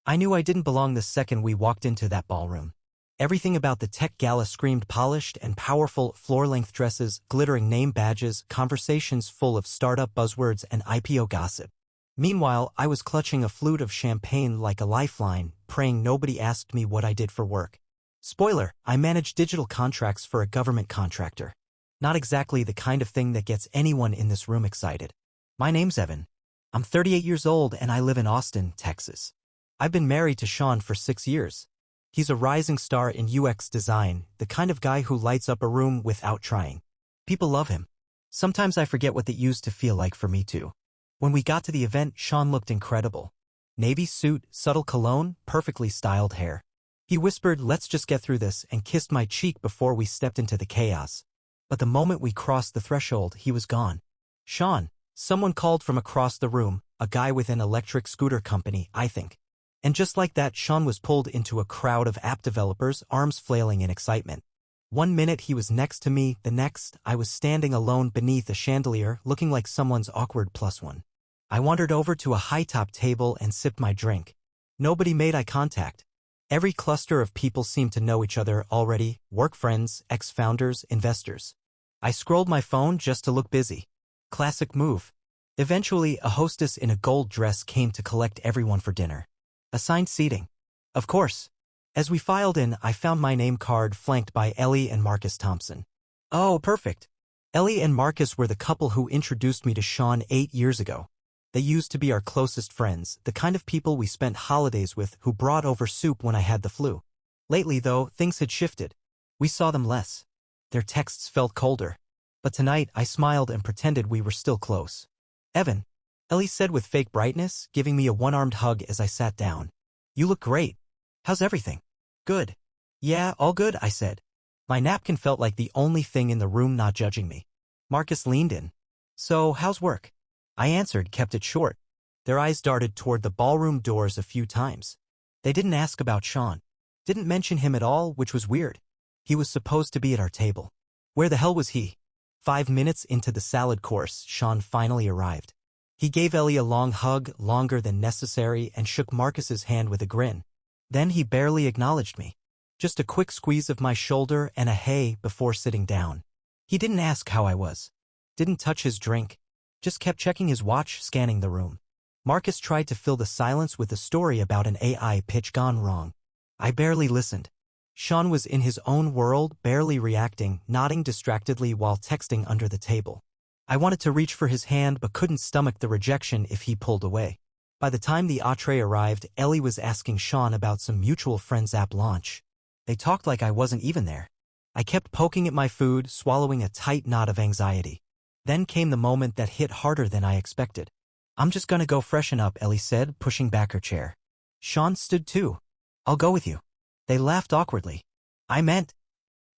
I knew I didn't belong the second we walked into that ballroom. Everything about the tech gala screamed polished and powerful, floor-length dresses, glittering name badges, conversations full of startup buzzwords and IPO gossip. Meanwhile, I was clutching a flute of champagne like a lifeline, praying nobody asked me what I did for work. Spoiler, I manage digital contracts for a government contractor. Not exactly the kind of thing that gets anyone in this room excited. My name's Evan. I'm 38 years old and I live in Austin, Texas. I've been married to Sean for 6 years. He's a rising star in UX design, the kind of guy who lights up a room without trying. People love him. Sometimes I forget what that used to feel like for me too. When we got to the event, Sean looked incredible. Navy suit, subtle cologne, perfectly styled hair. He whispered, "Let's just get through this," and kissed my cheek before we stepped into the chaos. But the moment we crossed the threshold, he was gone. "Sean," someone called from across the room, a guy with an electric scooter company, I think. And just like that, Sean was pulled into a crowd of app developers, arms flailing in excitement. One minute he was next to me, the next, I was standing alone beneath a chandelier, looking like someone's awkward plus one. I wandered over to a high-top table and sipped my drink. Nobody made eye contact. Every cluster of people seemed to know each other already, work friends, ex-founders, investors. I scrolled my phone just to look busy. Classic move. Eventually, a hostess in a gold dress came to collect everyone for dinner. Assigned seating. Of course. As we filed in, I found my name card flanked by Ellie and Marcus Thompson. Oh, perfect. Ellie and Marcus were the couple who introduced me to Sean 8 years ago. They used to be our closest friends, the kind of people we spent holidays with who brought over soup when I had the flu. Lately, though, things had shifted. We saw them less. Their texts felt colder. But tonight, I smiled and pretended we were still close. "Evan," Ellie said with fake brightness, giving me a one-armed hug as I sat down. "You look great. How's everything?" "Good." "Yeah, all good," I said. My napkin felt like the only thing in the room not judging me. Marcus leaned in. "So, how's work?" I answered, kept it short. Their eyes darted toward the ballroom doors a few times. They didn't ask about Sean. Didn't mention him at all, which was weird. He was supposed to be at our table. Where the hell was he? 5 minutes into the salad course, Sean finally arrived. He gave Ellie a long hug, longer than necessary, and shook Marcus's hand with a grin. Then he barely acknowledged me. Just a quick squeeze of my shoulder and a hey before sitting down. He didn't ask how I was. Didn't touch his drink. Just kept checking his watch, scanning the room. Marcus tried to fill the silence with a story about an AI pitch gone wrong. I barely listened. Sean was in his own world, barely reacting, nodding distractedly while texting under the table. I wanted to reach for his hand but couldn't stomach the rejection if he pulled away. By the time the entree arrived, Ellie was asking Sean about some mutual friends app launch. They talked like I wasn't even there. I kept poking at my food, swallowing a tight knot of anxiety. Then came the moment that hit harder than I expected. "I'm just gonna go freshen up," Ellie said, pushing back her chair. Sean stood too. "I'll go with you." They laughed awkwardly. "I meant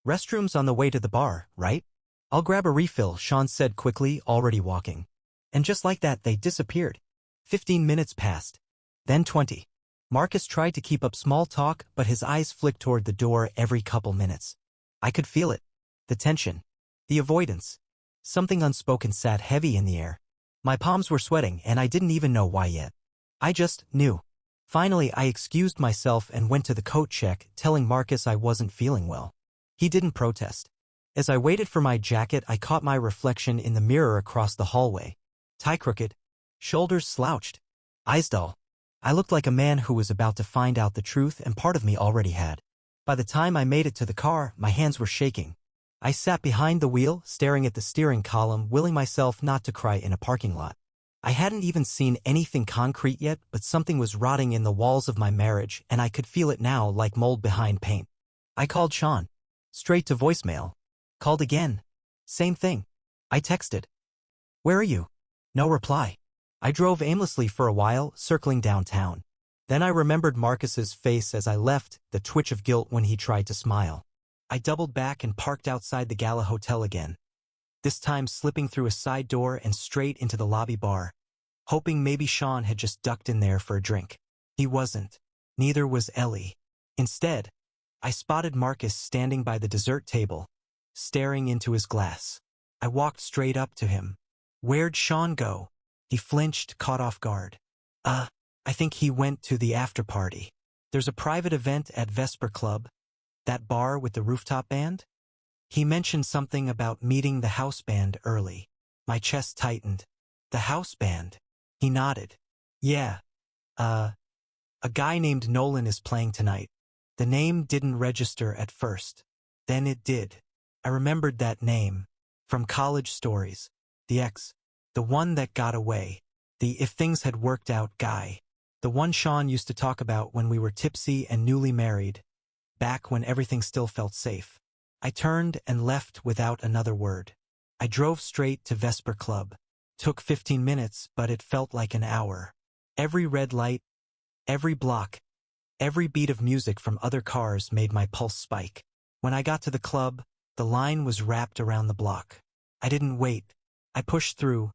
restrooms on the way to the bar, right?" "I'll grab a refill," Sean said quickly, already walking. And just like that, they disappeared. 15 minutes passed. Then 20. Marcus tried to keep up small talk, but his eyes flicked toward the door every couple minutes. I could feel it. The tension. The avoidance. Something unspoken sat heavy in the air. My palms were sweating, and I didn't even know why yet. I just knew. Finally, I excused myself and went to the coat check, telling Marcus I wasn't feeling well. He didn't protest. As I waited for my jacket, I caught my reflection in the mirror across the hallway. Tie crooked. Shoulders slouched. Eyes dull. I looked like a man who was about to find out the truth, and part of me already had. By the time I made it to the car, my hands were shaking. I sat behind the wheel, staring at the steering column, willing myself not to cry in a parking lot. I hadn't even seen anything concrete yet, but something was rotting in the walls of my marriage, and I could feel it now like mold behind paint. I called Sean. Straight to voicemail. Called again. Same thing. I texted. "Where are you?" No reply. I drove aimlessly for a while, circling downtown. Then I remembered Marcus's face as I left, the twitch of guilt when he tried to smile. I doubled back and parked outside the Gala Hotel again. This time slipping through a side door and straight into the lobby bar, hoping maybe Sean had just ducked in there for a drink. He wasn't. Neither was Ellie. Instead, I spotted Marcus standing by the dessert table, staring into his glass. I walked straight up to him. "Where'd Sean go?" He flinched, caught off guard. I think he went to the after party. There's a private event at Vesper Club, that bar with the rooftop band? He mentioned something about meeting the house band early. My chest tightened. The house band? He nodded. Yeah, a guy named Nolan is playing tonight. The name didn't register at first. Then it did. I remembered that name. From college stories. The ex. The one that got away. The if things had worked out guy. The one Sean used to talk about when we were tipsy and newly married. Back when everything still felt safe. I turned and left without another word. I drove straight to Vesper Club. Took 15 minutes, but it felt like an hour. Every red light, every block, every beat of music from other cars made my pulse spike. When I got to the club, the line was wrapped around the block. I didn't wait. I pushed through,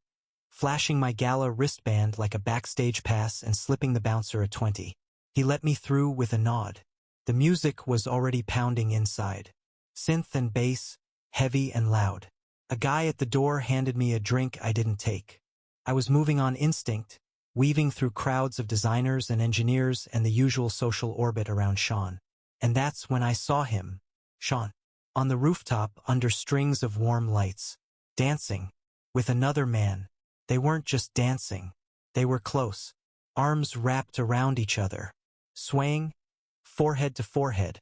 flashing my gala wristband like a backstage pass and slipping the bouncer a 20. He let me through with a nod. The music was already pounding inside. Synth and bass, heavy and loud. A guy at the door handed me a drink I didn't take. I was moving on instinct, weaving through crowds of designers and engineers and the usual social orbit around Sean. And that's when I saw him, Sean, on the rooftop under strings of warm lights, dancing, with another man. They weren't just dancing. They were close, arms wrapped around each other, swaying, forehead to forehead,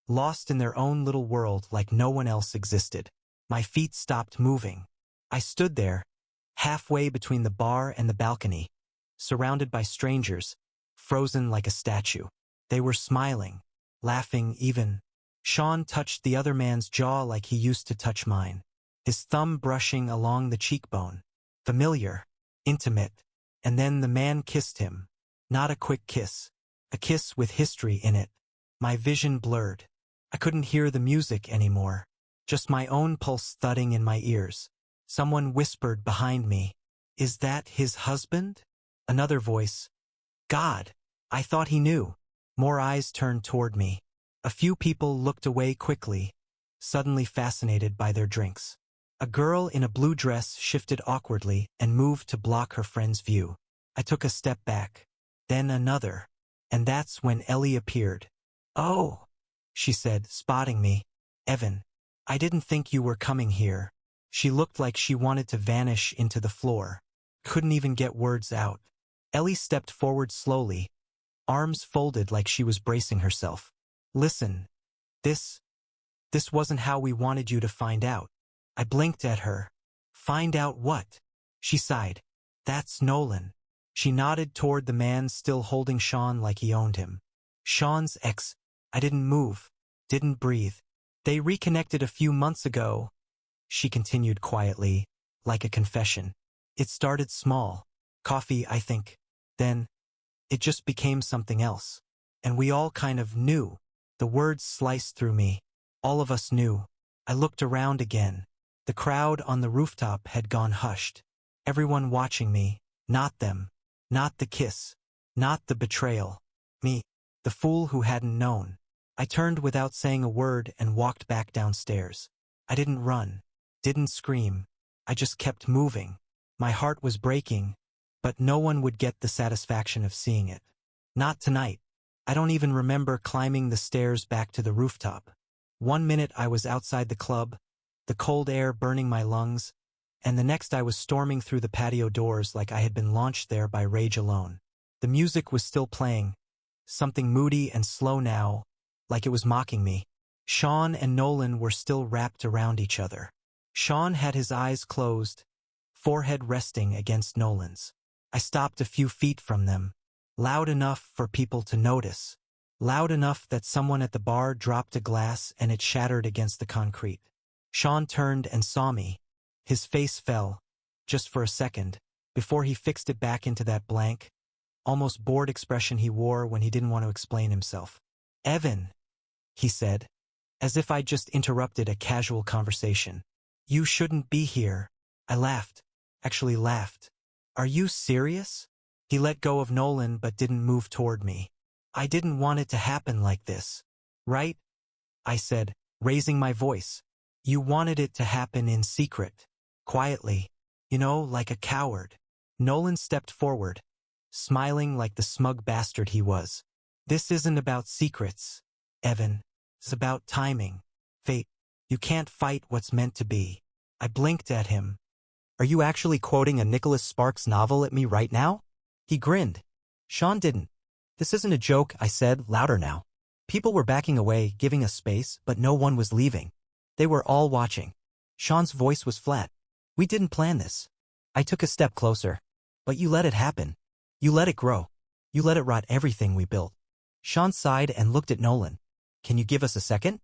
lost in their own little world like no one else existed. My feet stopped moving. I stood there, halfway between the bar and the balcony, surrounded by strangers, frozen like a statue. They were smiling, laughing even. Sean touched the other man's jaw like he used to touch mine, his thumb brushing along the cheekbone. Familiar, intimate. And then the man kissed him. Not a quick kiss. A kiss with history in it. My vision blurred. I couldn't hear the music anymore. Just my own pulse thudding in my ears. Someone whispered behind me. Is that his husband? Another voice. God, I thought he knew. More eyes turned toward me. A few people looked away quickly, suddenly fascinated by their drinks. A girl in a blue dress shifted awkwardly and moved to block her friend's view. I took a step back. Then another. And that's when Ellie appeared. Oh, she said, spotting me. Evan, I didn't think you were coming here. She looked like she wanted to vanish into the floor. Couldn't even get words out. Ellie stepped forward slowly, arms folded like she was bracing herself. Listen, this wasn't how we wanted you to find out. I blinked at her. Find out what? She sighed. That's Nolan. She nodded toward the man still holding Sean like he owned him. Sean's ex. I didn't move, didn't breathe. They reconnected a few months ago, she continued quietly, like a confession. It started small. Coffee, I think. Then, it just became something else. And we all kind of knew. The words sliced through me. All of us knew. I looked around again. The crowd on the rooftop had gone hushed. Everyone watching me, not them. Not the kiss. Not the betrayal. Me, the fool who hadn't known. I turned without saying a word and walked back downstairs. I didn't run. Didn't scream. I just kept moving. My heart was breaking, but no one would get the satisfaction of seeing it. Not tonight. I don't even remember climbing the stairs back to the rooftop. 1 minute I was outside the club, the cold air burning my lungs, and the next I was storming through the patio doors like I had been launched there by rage alone. The music was still playing, something moody and slow now, like it was mocking me. Sean and Nolan were still wrapped around each other. Sean had his eyes closed, forehead resting against Nolan's. I stopped a few feet from them, loud enough for people to notice, loud enough that someone at the bar dropped a glass and it shattered against the concrete. Sean turned and saw me. His face fell, just for a second, before he fixed it back into that blank, almost bored expression he wore when he didn't want to explain himself. Evan, he said, as if I'd just interrupted a casual conversation. You shouldn't be here. I laughed, actually laughed. Are you serious? He let go of Nolan but didn't move toward me. I didn't want it to happen like this. Right? I said, raising my voice. You wanted it to happen in secret, quietly, like a coward. Nolan stepped forward, smiling like the smug bastard he was. This isn't about secrets, Evan. It's about timing. Fate. You can't fight what's meant to be. I blinked at him. Are you actually quoting a Nicholas Sparks novel at me right now? He grinned. Sean didn't. This isn't a joke, I said, louder now. People were backing away, giving us space, but no one was leaving. They were all watching. Sean's voice was flat. We didn't plan this. I took a step closer. But you let it happen. You let it grow. You let it rot everything we built. Sean sighed and looked at Nolan. Can you give us a second?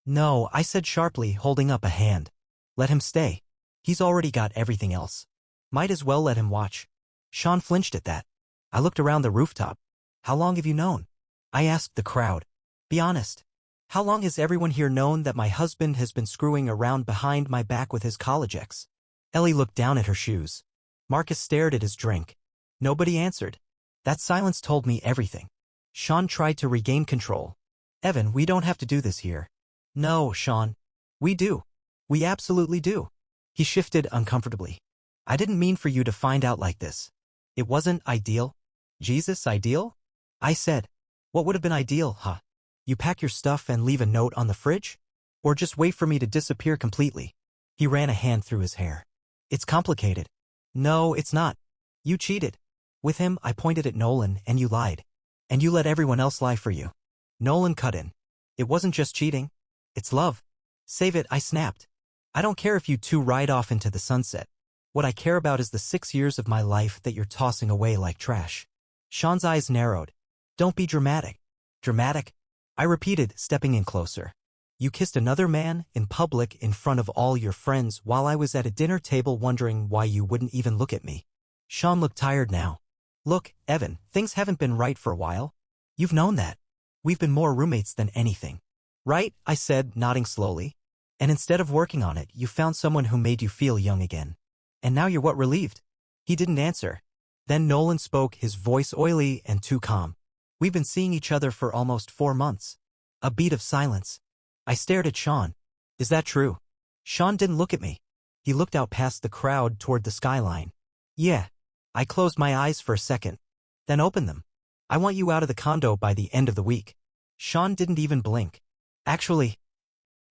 No, I said sharply, holding up a hand. Let him stay. He's already got everything else. Might as well let him watch. Sean flinched at that. I looked around the rooftop. How long have you known? I asked the crowd. Be honest. How long has everyone here known that my husband has been screwing around behind my back with his college ex? Ellie looked down at her shoes. Marcus stared at his drink. Nobody answered. That silence told me everything. Sean tried to regain control. Evan, we don't have to do this here. No, Sean. We do. We absolutely do. He shifted uncomfortably. I didn't mean for you to find out like this. It wasn't ideal. Jesus, ideal? I said. What would have been ideal, huh? You pack your stuff and leave a note on the fridge? Or just wait for me to disappear completely? He ran a hand through his hair. It's complicated. No, it's not. You cheated. With him, I pointed at Nolan, and you lied. And you let everyone else lie for you. Nolan cut in. It wasn't just cheating. It's love. Save it, I snapped. I don't care if you two ride off into the sunset. What I care about is the 6 years of my life that you're tossing away like trash. Sean's eyes narrowed. Don't be dramatic. Dramatic? I repeated, stepping in closer. You kissed another man, in public, in front of all your friends, while I was at a dinner table wondering why you wouldn't even look at me. Sean looked tired now. Look, Evan, things haven't been right for a while. You've known that. We've been more roommates than anything. Right, I said, nodding slowly. And instead of working on it, you found someone who made you feel young again. And now you're what, relieved? He didn't answer. Then Nolan spoke, his voice oily and too calm. We've been seeing each other for almost 4 months. A beat of silence. I stared at Sean. Is that true? Sean didn't look at me. He looked out past the crowd toward the skyline. Yeah. I closed my eyes for a second. Then opened them. I want you out of the condo by the end of the week. Sean didn't even blink. Actually,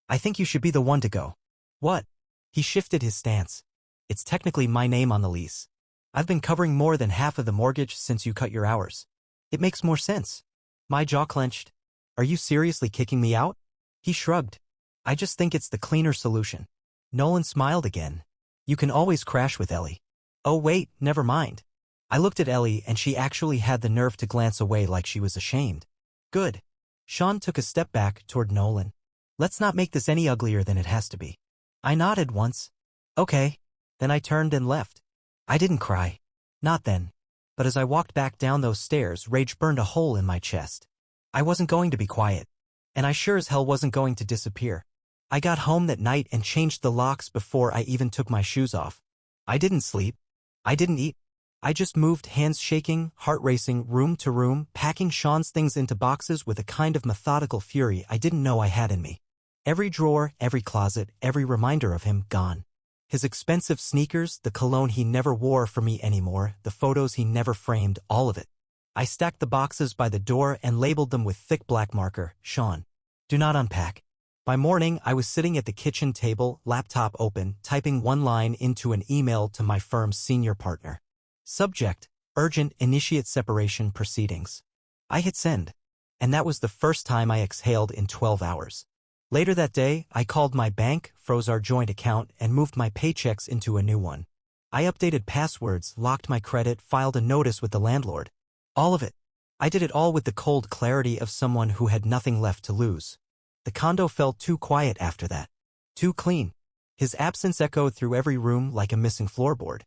I think you should be the one to go. What? He shifted his stance. It's technically my name on the lease. I've been covering more than half of the mortgage since you cut your hours. It makes more sense. My jaw clenched. Are you seriously kicking me out? He shrugged. I just think it's the cleaner solution. Nolan smiled again. You can always crash with Ellie. Oh wait, never mind. I looked at Ellie and she actually had the nerve to glance away like she was ashamed. Good. Sean took a step back toward Nolan. Let's not make this any uglier than it has to be. I nodded once. Okay. Then I turned and left. I didn't cry. Not then. But as I walked back down those stairs, rage burned a hole in my chest. I wasn't going to be quiet. And I sure as hell wasn't going to disappear. I got home that night and changed the locks before I even took my shoes off. I didn't sleep. I didn't eat. I just moved, hands shaking, heart racing, room to room, packing Sean's things into boxes with a kind of methodical fury I didn't know I had in me. Every drawer, every closet, every reminder of him gone. His expensive sneakers, the cologne he never wore for me anymore, the photos he never framed, all of it. I stacked the boxes by the door and labeled them with thick black marker, Sean. Do not unpack. By morning, I was sitting at the kitchen table, laptop open, typing one line into an email to my firm's senior partner. Subject, urgent, initiate separation proceedings. I hit send. And that was the first time I exhaled in 12 hours. Later that day, I called my bank, froze our joint account, and moved my paychecks into a new one. I updated passwords, locked my credit, filed a notice with the landlord. All of it. I did it all with the cold clarity of someone who had nothing left to lose. The condo felt too quiet after that. Too clean. His absence echoed through every room like a missing floorboard.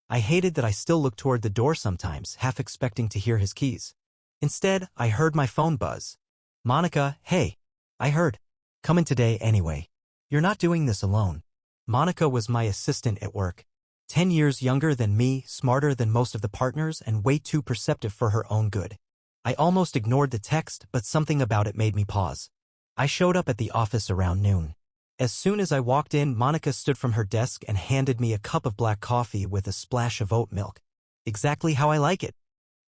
I hated that I still looked toward the door sometimes, half expecting to hear his keys. Instead, I heard my phone buzz. Monica, hey. I heard. Come in today anyway. You're not doing this alone. Monica was my assistant at work. 10 years younger than me, smarter than most of the partners, and way too perceptive for her own good. I almost ignored the text, but something about it made me pause. I showed up at the office around noon. As soon as I walked in, Monica stood from her desk and handed me a cup of black coffee with a splash of oat milk. Exactly how I like it.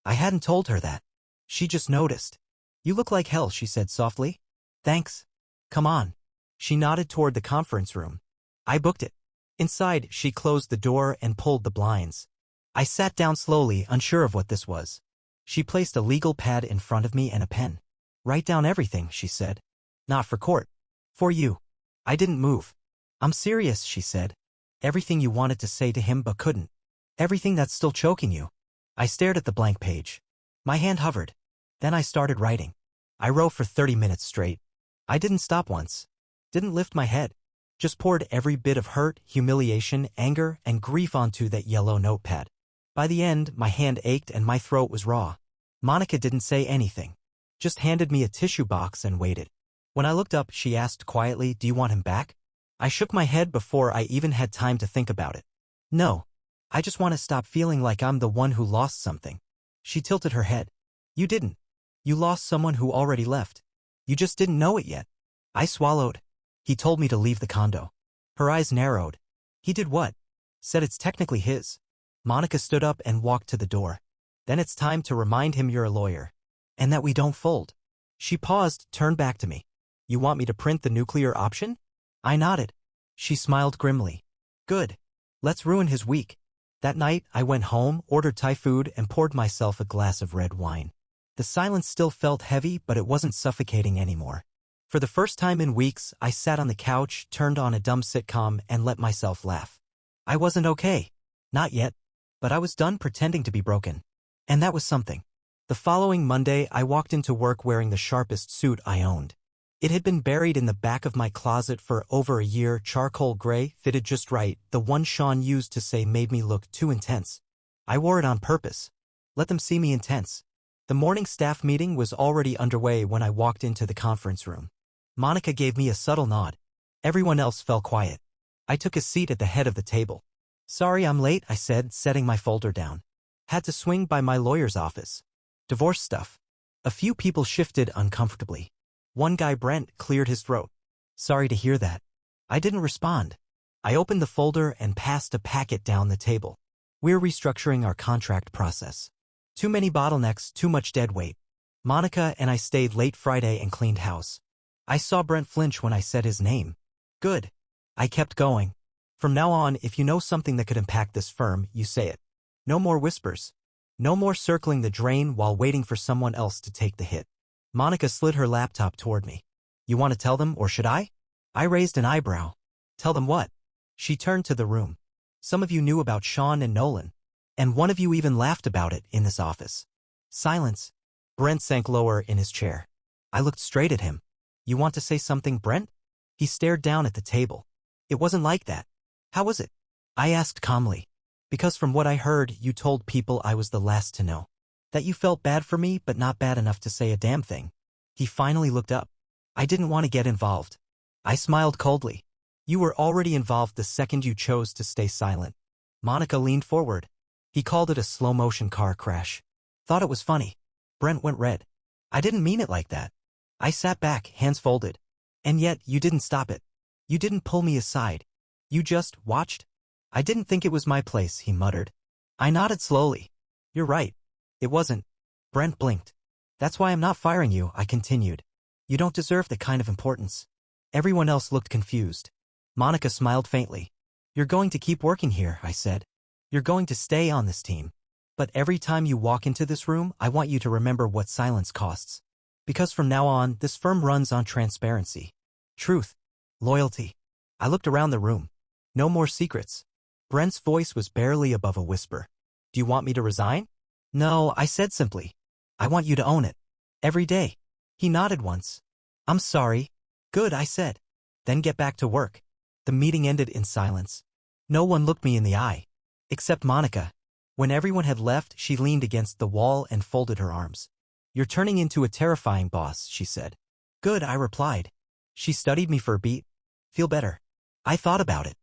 I hadn't told her that. She just noticed. You look like hell, she said softly. Thanks. Come on. She nodded toward the conference room. I booked it. Inside, she closed the door and pulled the blinds. I sat down slowly, unsure of what this was. She placed a legal pad in front of me and a pen. Write down everything, she said. Not for court. For you. I didn't move. I'm serious, she said. Everything you wanted to say to him but couldn't. Everything that's still choking you. I stared at the blank page. My hand hovered. Then I started writing. I wrote for 30 minutes straight. I didn't stop once. Didn't lift my head. Just poured every bit of hurt, humiliation, anger, and grief onto that yellow notepad. By the end, my hand ached and my throat was raw. Monica didn't say anything. Just handed me a tissue box and waited. When I looked up, she asked quietly, "Do you want him back?" I shook my head before I even had time to think about it. No. I just want to stop feeling like I'm the one who lost something. She tilted her head. You didn't. You lost someone who already left. You just didn't know it yet. I swallowed. He told me to leave the condo. Her eyes narrowed. He did what? Said it's technically his. Monica stood up and walked to the door. Then it's time to remind him you're a lawyer. And that we don't fold. She paused, turned back to me. You want me to print the nuclear option? I nodded. She smiled grimly. Good. Let's ruin his week. That night, I went home, ordered Thai food, and poured myself a glass of red wine. The silence still felt heavy, but it wasn't suffocating anymore. For the first time in weeks, I sat on the couch, turned on a dumb sitcom, and let myself laugh. I wasn't okay. Not yet. But I was done pretending to be broken. And that was something. The following Monday, I walked into work wearing the sharpest suit I owned. It had been buried in the back of my closet for over a year, charcoal gray, fitted just right, the one Sean used to say made me look too intense. I wore it on purpose. Let them see me intense. The morning staff meeting was already underway when I walked into the conference room. Monica gave me a subtle nod. Everyone else fell quiet. I took a seat at the head of the table. Sorry I'm late, I said, setting my folder down. Had to swing by my lawyer's office. Divorce stuff. A few people shifted uncomfortably. One guy, Brent, cleared his throat. Sorry to hear that. I didn't respond. I opened the folder and passed a packet down the table. We're restructuring our contract process. Too many bottlenecks, too much dead weight. Monica and I stayed late Friday and cleaned house. I saw Brent flinch when I said his name. Good. I kept going. From now on, if you know something that could impact this firm, you say it. No more whispers. No more circling the drain while waiting for someone else to take the hit. Monica slid her laptop toward me. You want to tell them, or should I? I raised an eyebrow. Tell them what? She turned to the room. Some of you knew about Sean and Nolan. And one of you even laughed about it in this office. Silence. Brent sank lower in his chair. I looked straight at him. You want to say something, Brent? He stared down at the table. It wasn't like that. How was it? I asked calmly. Because from what I heard, you told people I was the last to know. That you felt bad for me, but not bad enough to say a damn thing. He finally looked up. I didn't want to get involved. I smiled coldly. You were already involved the second you chose to stay silent. Monica leaned forward. He called it a slow-motion car crash. Thought it was funny. Brent went red. I didn't mean it like that. I sat back, hands folded. And yet, you didn't stop it. You didn't pull me aside. You just watched. I didn't think it was my place, he muttered. I nodded slowly. You're right. It wasn't. Brent blinked. That's why I'm not firing you, I continued. You don't deserve the kind of importance. Everyone else looked confused. Monica smiled faintly. You're going to keep working here, I said. You're going to stay on this team. But every time you walk into this room, I want you to remember what silence costs. Because from now on, this firm runs on transparency. Truth. Loyalty. I looked around the room. No more secrets. Brent's voice was barely above a whisper. Do you want me to resign? No, I said simply. I want you to own it. Every day. He nodded once. I'm sorry. Good, I said. Then get back to work. The meeting ended in silence. No one looked me in the eye. Except Monica. When everyone had left, she leaned against the wall and folded her arms. You're turning into a terrifying boss, she said. Good, I replied. She studied me for a beat. Feel better. I thought about it.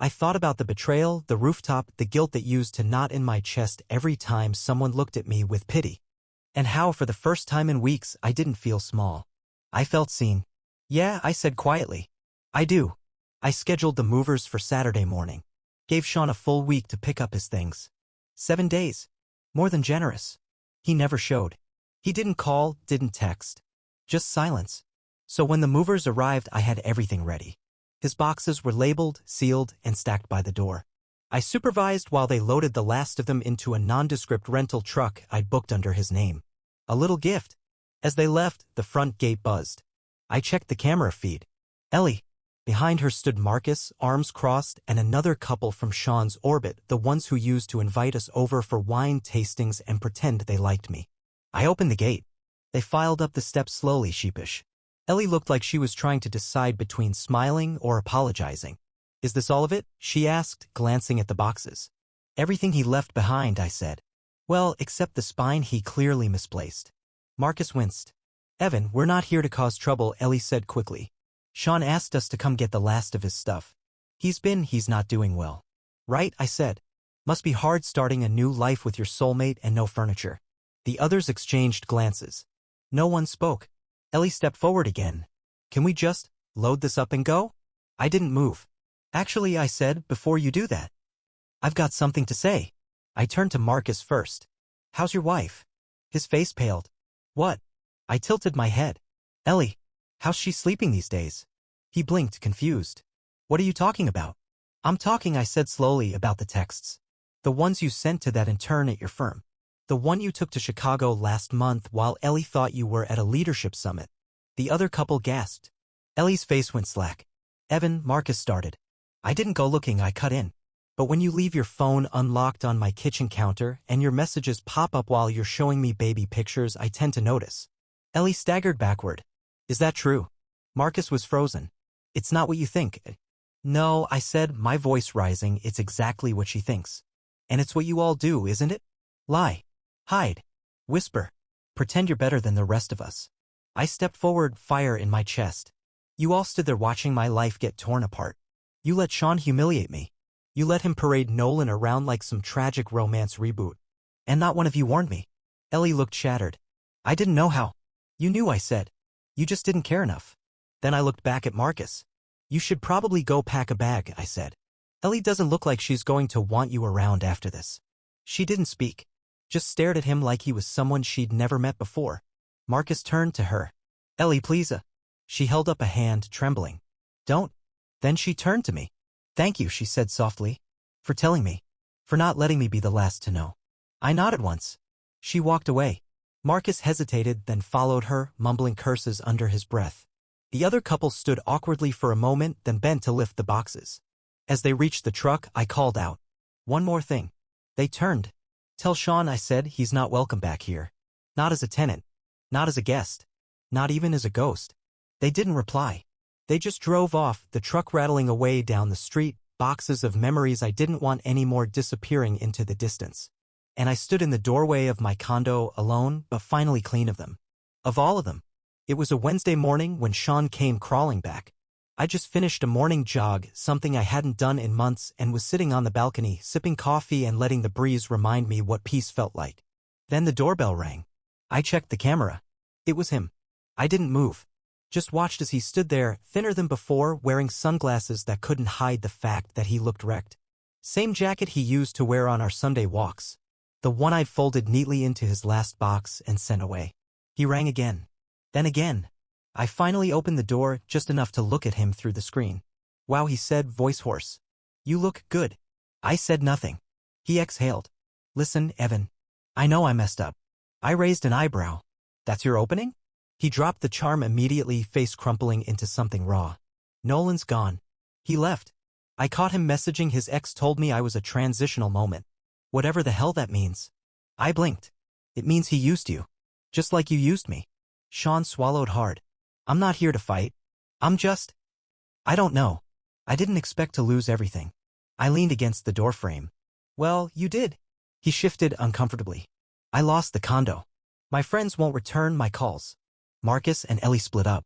I thought about the betrayal, the rooftop, the guilt that used to knot in my chest every time someone looked at me with pity. And how, for the first time in weeks, I didn't feel small. I felt seen. Yeah, I said quietly. I do. I scheduled the movers for Saturday morning. Gave Sean a full week to pick up his things. 7 days. More than generous. He never showed. He didn't call, didn't text. Just silence. So when the movers arrived, I had everything ready. His boxes were labeled, sealed, and stacked by the door. I supervised while they loaded the last of them into a nondescript rental truck I'd booked under his name. A little gift. As they left, the front gate buzzed. I checked the camera feed. Ellie. Behind her stood Marcus, arms crossed, and another couple from Sean's orbit, the ones who used to invite us over for wine tastings and pretend they liked me. I opened the gate. They filed up the steps slowly, sheepish. Ellie looked like she was trying to decide between smiling or apologizing. Is this all of it? She asked, glancing at the boxes. Everything he left behind, I said. Well, except the spine he clearly misplaced. Marcus winced. Evan, we're not here to cause trouble, Ellie said quickly. Sean asked us to come get the last of his stuff. He's not doing well. Right, I said. Must be hard starting a new life with your soulmate and no furniture. The others exchanged glances. No one spoke. Ellie stepped forward again. Can we just load this up and go? I didn't move. Actually, I said, before you do that, I've got something to say. I turned to Marcus first. How's your wife? His face paled. What? I tilted my head. Ellie, how's she sleeping these days? He blinked, confused. What are you talking about? I'm talking, I said slowly, about the texts. The ones you sent to that intern at your firm. The one you took to Chicago last month while Ellie thought you were at a leadership summit. The other couple gasped. Ellie's face went slack. Evan, Marcus started. I didn't go looking, I cut in. But when you leave your phone unlocked on my kitchen counter and your messages pop up while you're showing me baby pictures, I tend to notice. Ellie staggered backward. Is that true? Marcus was frozen. It's not what you think. No, I said, my voice rising, it's exactly what she thinks. And it's what you all do, isn't it? Lie. Hide. Whisper. Pretend you're better than the rest of us. I stepped forward, fire in my chest. You all stood there watching my life get torn apart. You let Sean humiliate me. You let him parade Nolan around like some tragic romance reboot. And not one of you warned me. Ellie looked shattered. I didn't know how. You knew, I said. You just didn't care enough. Then I looked back at Marcus. You should probably go pack a bag, I said. Ellie doesn't look like she's going to want you around after this. She didn't speak. Just stared at him like he was someone she'd never met before. Marcus turned to her. Ellie, please. She held up a hand, trembling. Don't. Then she turned to me. Thank you, she said softly. For telling me. For not letting me be the last to know. I nodded once. She walked away. Marcus hesitated, then followed her, mumbling curses under his breath. The other couple stood awkwardly for a moment, then bent to lift the boxes. As they reached the truck, I called out. One more thing. They turned. Tell Sean, I said, he's not welcome back here. Not as a tenant. Not as a guest. Not even as a ghost. They didn't reply. They just drove off, the truck rattling away down the street, boxes of memories I didn't want anymore disappearing into the distance. And I stood in the doorway of my condo, alone, but finally clean of them. Of all of them. It was a Wednesday morning when Sean came crawling back. I just finished a morning jog, something I hadn't done in months, and was sitting on the balcony, sipping coffee and letting the breeze remind me what peace felt like. Then the doorbell rang. I checked the camera. It was him. I didn't move. Just watched as he stood there, thinner than before, wearing sunglasses that couldn't hide the fact that he looked wrecked. Same jacket he used to wear on our Sunday walks. The one I'd folded neatly into his last box and sent away. He rang again. Then again. I finally opened the door, just enough to look at him through the screen. Wow, he said, voice hoarse. You look good. I said nothing. He exhaled. Listen, Evan. I know I messed up. I raised an eyebrow. That's your opening? He dropped the charm immediately, face crumpling into something raw. Nolan's gone. He left. I caught him messaging his ex, told me I was a transitional moment. Whatever the hell that means. I blinked. It means he used you. Just like you used me. Sean swallowed hard. I'm not here to fight. I don't know. I didn't expect to lose everything. I leaned against the doorframe. Well, you did. He shifted uncomfortably. I lost the condo. My friends won't return my calls. Marcus and Ellie split up.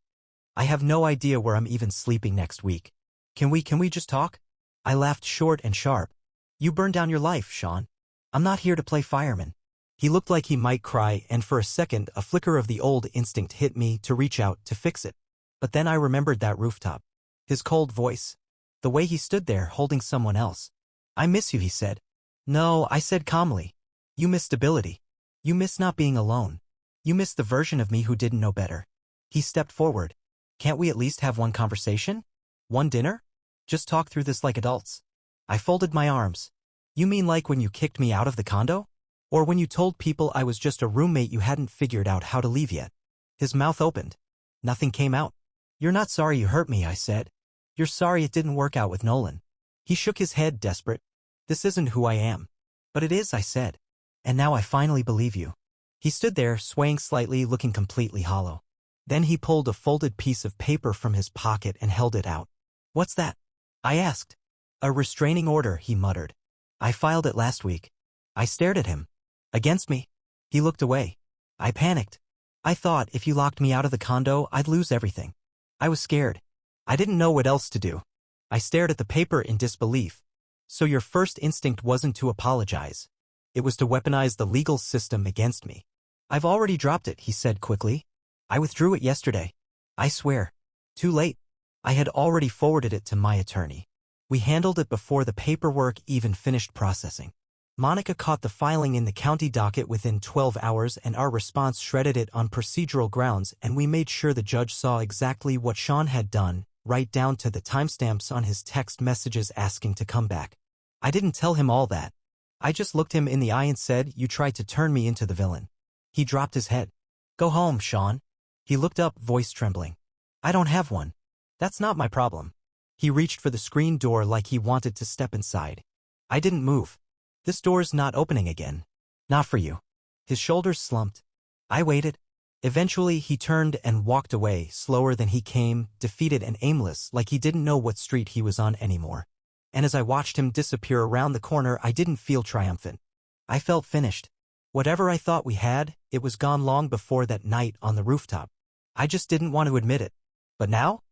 I have no idea where I'm even sleeping next week. Can we just talk? I laughed short and sharp. You burned down your life, Sean. I'm not here to play fireman. He looked like he might cry, and for a second a flicker of the old instinct hit me to reach out to fix it. But then I remembered that rooftop. His cold voice. The way he stood there holding someone else. I miss you, he said. No, I said calmly. You miss stability. You miss not being alone. You miss the version of me who didn't know better. He stepped forward. Can't we at least have one conversation? One dinner? Just talk through this like adults. I folded my arms. You mean like when you kicked me out of the condo? Or when you told people I was just a roommate you hadn't figured out how to leave yet? His mouth opened. Nothing came out. You're not sorry you hurt me, I said. You're sorry it didn't work out with Nolan. He shook his head, desperate. This isn't who I am. But it is, I said. And now I finally believe you. He stood there, swaying slightly, looking completely hollow. Then he pulled a folded piece of paper from his pocket and held it out. What's that? I asked. A restraining order, he muttered. I filed it last week. I stared at him. Against me? He looked away. I panicked. I thought if you locked me out of the condo, I'd lose everything. I was scared. I didn't know what else to do. I stared at the paper in disbelief. So your first instinct wasn't to apologize. It was to weaponize the legal system against me. I've already dropped it, he said quickly. I withdrew it yesterday. I swear. Too late. I had already forwarded it to my attorney. We handled it before the paperwork even finished processing. Monica caught the filing in the county docket within 12 hours and our response shredded it on procedural grounds, and we made sure the judge saw exactly what Sean had done, right down to the timestamps on his text messages asking to come back. I didn't tell him all that. I just looked him in the eye and said, you tried to turn me into the villain. He dropped his head. Go home, Sean. He looked up, voice trembling. I don't have one. That's not my problem. He reached for the screen door like he wanted to step inside. I didn't move. This door's not opening again. Not for you. His shoulders slumped. I waited. Eventually, he turned and walked away, slower than he came, defeated and aimless, like he didn't know what street he was on anymore. And as I watched him disappear around the corner, I didn't feel triumphant. I felt finished. Whatever I thought we had, it was gone long before that night on the rooftop. I just didn't want to admit it. But now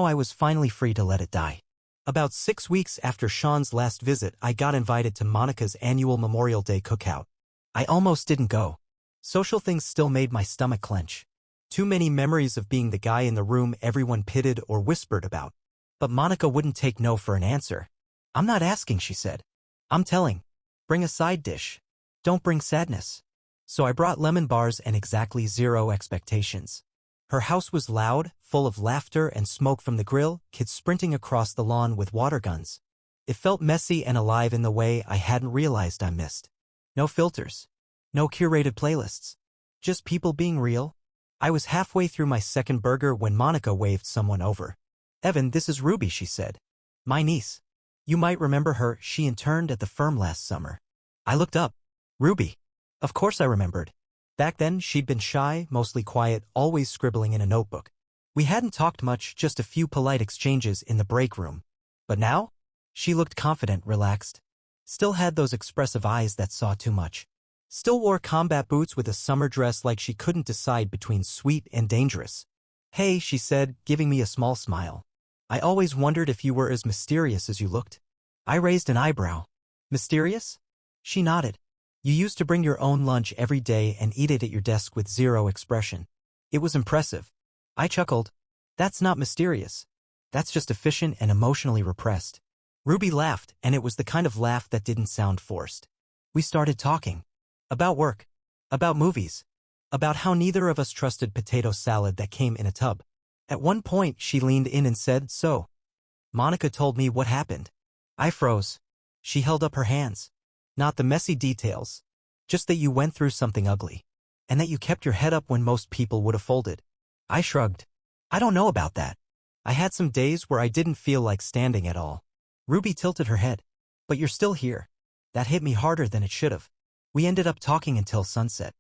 I was finally free to let it die. About 6 weeks after Sean's last visit, I got invited to Monica's annual Memorial Day cookout. I almost didn't go. Social things still made my stomach clench. Too many memories of being the guy in the room everyone pitted or whispered about. But Monica wouldn't take no for an answer. I'm not asking, she said. I'm telling. Bring a side dish. Don't bring sadness. So I brought lemon bars and exactly 0 expectations. Her house was loud, full of laughter and smoke from the grill, kids sprinting across the lawn with water guns. It felt messy and alive in the way I hadn't realized I missed. No filters. No curated playlists. Just people being real. I was halfway through my second burger when Monica waved someone over. Evan, this is Ruby, she said. My niece. You might remember her, she interned at the firm last summer. I looked up. Ruby. Of course I remembered. Back then, she'd been shy, mostly quiet, always scribbling in a notebook. We hadn't talked much, just a few polite exchanges in the break room. But now? She looked confident, relaxed. Still had those expressive eyes that saw too much. Still wore combat boots with a summer dress like she couldn't decide between sweet and dangerous. Hey, she said, giving me a small smile. I always wondered if you were as mysterious as you looked. I raised an eyebrow. Mysterious? She nodded. You used to bring your own lunch every day and eat it at your desk with 0 expression. It was impressive. I chuckled. That's not mysterious. That's just efficient and emotionally repressed. Ruby laughed, and it was the kind of laugh that didn't sound forced. We started talking. About work. About movies. About how neither of us trusted potato salad that came in a tub. At one point, she leaned in and said, so. Monica told me what happened. I froze. She held up her hands. Not the messy details. Just that you went through something ugly. And that you kept your head up when most people would have folded. I shrugged. I don't know about that. I had some days where I didn't feel like standing at all. Ruby tilted her head. But you're still here. That hit me harder than it should have. We ended up talking until sunset.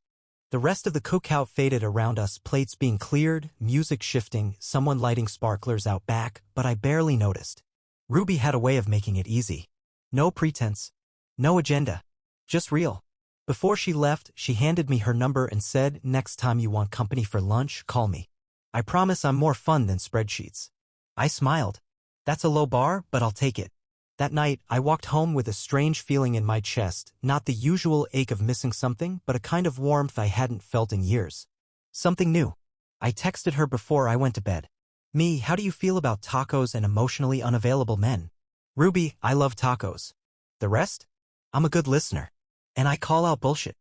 The rest of the cookout faded around us, plates being cleared, music shifting, someone lighting sparklers out back, but I barely noticed. Ruby had a way of making it easy. No pretense. No agenda. Just real. Before she left, she handed me her number and said, next time you want company for lunch, call me. I promise I'm more fun than spreadsheets. I smiled. That's a low bar, but I'll take it. That night, I walked home with a strange feeling in my chest, not the usual ache of missing something, but a kind of warmth I hadn't felt in years. Something new. I texted her before I went to bed. Me, how do you feel about tacos and emotionally unavailable men? Ruby, I love tacos. The rest? I'm a good listener. And I call out bullshit.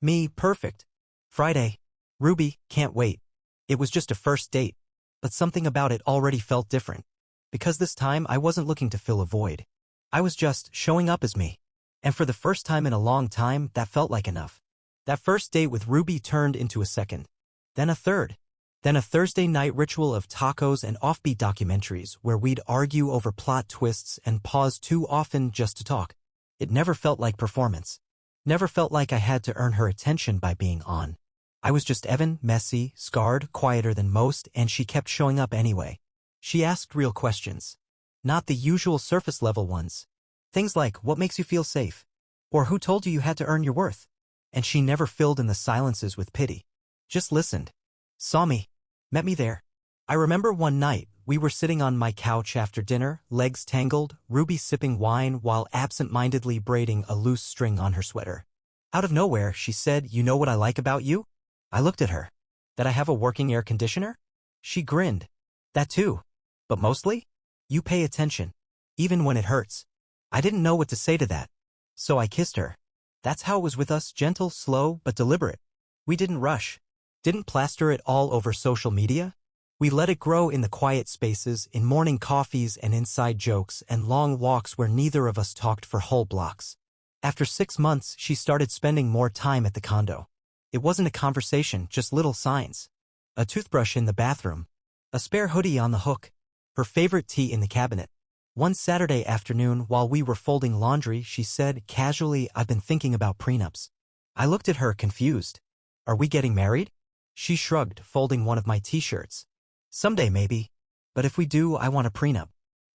Me, perfect. Friday. Ruby, can't wait. It was just a first date. But something about it already felt different. Because this time I wasn't looking to fill a void. I was just showing up as me. And for the first time in a long time, that felt like enough. That first date with Ruby turned into a second. Then a third. Then a Thursday night ritual of tacos and offbeat documentaries where we'd argue over plot twists and pause too often just to talk. It never felt like performance. Never felt like I had to earn her attention by being on. I was just Evan, messy, scarred, quieter than most, and she kept showing up anyway. She asked real questions. Not the usual surface-level ones. Things like, what makes you feel safe? Or who told you you had to earn your worth? And she never filled in the silences with pity. Just listened. Saw me. Met me there. I remember one night, we were sitting on my couch after dinner, legs tangled, Ruby sipping wine while absent-mindedly braiding a loose string on her sweater. Out of nowhere, she said, "You know what I like about you?" I looked at her. That I have a working air conditioner? She grinned. That too. But mostly? You pay attention. Even when it hurts. I didn't know what to say to that. So I kissed her. That's how it was with us, gentle, slow, but deliberate. We didn't rush. Didn't plaster it all over social media. We let it grow in the quiet spaces, in morning coffees and inside jokes and long walks where neither of us talked for whole blocks. After 6 months, she started spending more time at the condo. It wasn't a conversation, just little signs. A toothbrush in the bathroom. A spare hoodie on the hook. Her favorite tea in the cabinet. One Saturday afternoon, while we were folding laundry, she said, casually, "I've been thinking about prenups." I looked at her, confused. "Are we getting married?" She shrugged, folding one of my t-shirts. "Someday, maybe. But if we do, I want a prenup."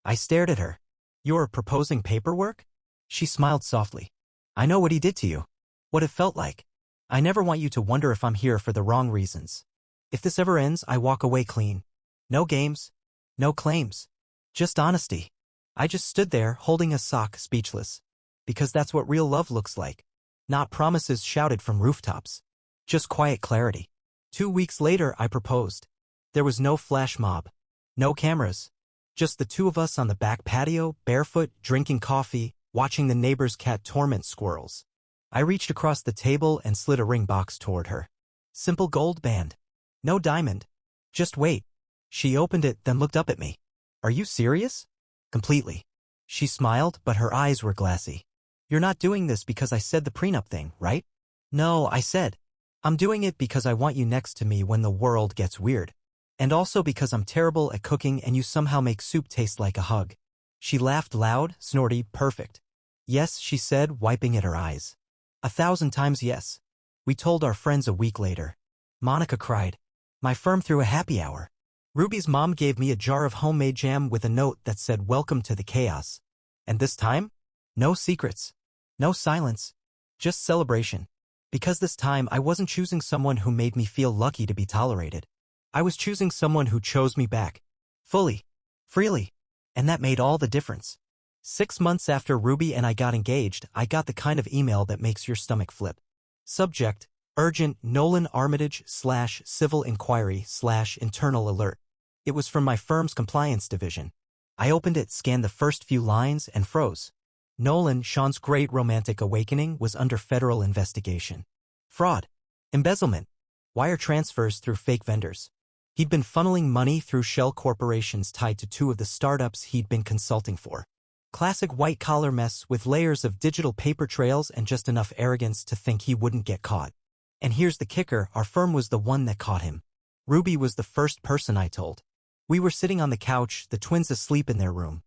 I stared at her. "You're proposing paperwork?" She smiled softly. "I know what he did to you. What it felt like. I never want you to wonder if I'm here for the wrong reasons. If this ever ends, I walk away clean. No games. No claims. Just honesty." I just stood there, holding a sock, speechless. Because that's what real love looks like. Not promises shouted from rooftops. Just quiet clarity. 2 weeks later, I proposed. There was no flash mob. No cameras. Just the two of us on the back patio, barefoot, drinking coffee, watching the neighbor's cat torment squirrels. I reached across the table and slid a ring box toward her. Simple gold band. No diamond. Just wait. She opened it, then looked up at me. "Are you serious?" "Completely." She smiled, but her eyes were glassy. "You're not doing this because I said the prenup thing, right?" "No," I said. "I'm doing it because I want you next to me when the world gets weird. And also because I'm terrible at cooking and you somehow make soup taste like a hug." She laughed loud, snorty, perfect. "Yes," she said, wiping at her eyes. 1,000 times yes. We told our friends a week later. Monica cried. My firm threw a happy hour. Ruby's mom gave me a jar of homemade jam with a note that said, "Welcome to the chaos." And this time? No secrets. No silence. Just celebration. Because this time I wasn't choosing someone who made me feel lucky to be tolerated. I was choosing someone who chose me back. Fully. Freely. And that made all the difference. 6 months after Ruby and I got engaged, I got the kind of email that makes your stomach flip. Subject: Urgent Nolan Armitage / Civil Inquiry / Internal Alert. It was from my firm's compliance division. I opened it, scanned the first few lines, and froze. Nolan, Sean's great romantic awakening, was under federal investigation. Fraud. Embezzlement. Wire transfers through fake vendors. He'd been funneling money through shell corporations tied to 2 of the startups he'd been consulting for. Classic white-collar mess with layers of digital paper trails and just enough arrogance to think he wouldn't get caught. And here's the kicker, our firm was the one that caught him. Ruby was the first person I told. We were sitting on the couch, the twins asleep in their room.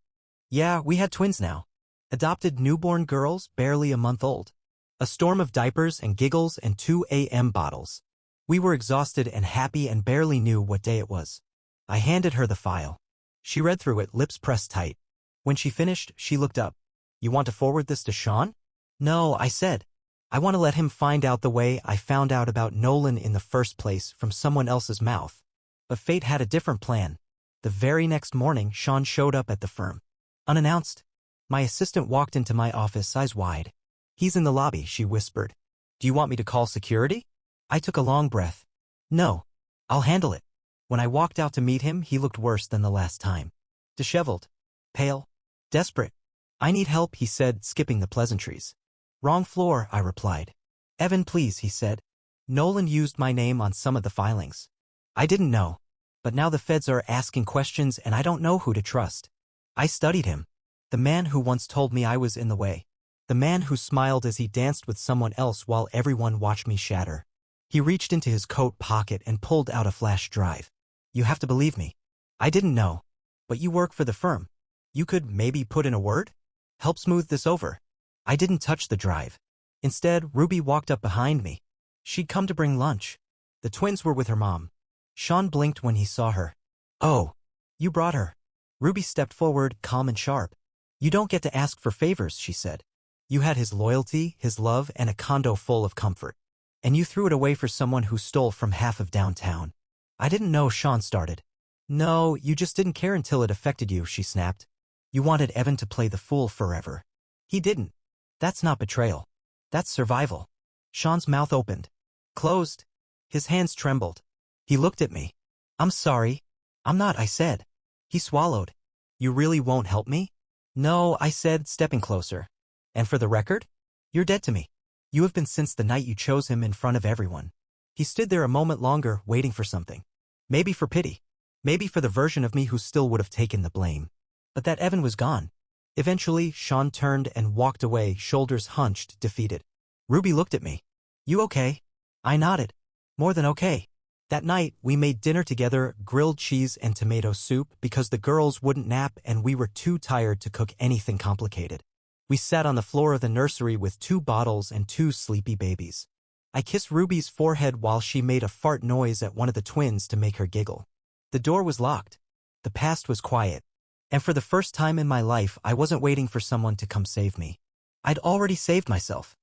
Yeah, we had twins now. Adopted newborn girls, barely a month old. A storm of diapers and giggles and 2 a.m. bottles. We were exhausted and happy and barely knew what day it was. I handed her the file. She read through it, lips pressed tight. When she finished, she looked up. "You want to forward this to Sean?" "No," I said. "I want to let him find out the way I found out about Nolan in the first place, from someone else's mouth." But fate had a different plan. The very next morning, Sean showed up at the firm. Unannounced. My assistant walked into my office, eyes wide. "He's in the lobby," she whispered. "Do you want me to call security?" I took a long breath. "No. I'll handle it." When I walked out to meet him, he looked worse than the last time. Disheveled. Pale. Desperate. "I need help," he said, skipping the pleasantries. "Wrong floor," I replied. Evan, please, he said. Nolan used my name on some of the filings. I didn't know. But now the feds are asking questions and I don't know who to trust. I studied him. The man who once told me I was in the way. The man who smiled as he danced with someone else while everyone watched me shatter. He reached into his coat pocket and pulled out a flash drive. You have to believe me. I didn't know. But you work for the firm. You could maybe put in a word? Help smooth this over. I didn't touch the drive. Instead, Ruby walked up behind me. She'd come to bring lunch. The twins were with her mom. Sean blinked when he saw her. Oh, you brought her. Ruby stepped forward, calm and sharp. You don't get to ask for favors, she said. You had his loyalty, his love, and a condo full of comfort. And you threw it away for someone who stole from half of downtown. I didn't know, Sean started. No, you just didn't care until it affected you, she snapped. You wanted Evan to play the fool forever. He didn't. That's not betrayal. That's survival. Sean's mouth opened. Closed. His hands trembled. He looked at me. I'm sorry. I'm not, I said. He swallowed. You really won't help me? No, I said, stepping closer. And for the record? You're dead to me. You have been since the night you chose him in front of everyone. He stood there a moment longer, waiting for something. Maybe for pity. Maybe for the version of me who still would have taken the blame. But that Evan was gone. Eventually, Sean turned and walked away, shoulders hunched, defeated. Ruby looked at me. You okay? I nodded. More than okay. That night, we made dinner together, grilled cheese and tomato soup, because the girls wouldn't nap and we were too tired to cook anything complicated. We sat on the floor of the nursery with 2 bottles and 2 sleepy babies. I kissed Ruby's forehead while she made a fart noise at one of the twins to make her giggle. The door was locked. The past was quiet. And for the first time in my life, I wasn't waiting for someone to come save me. I'd already saved myself.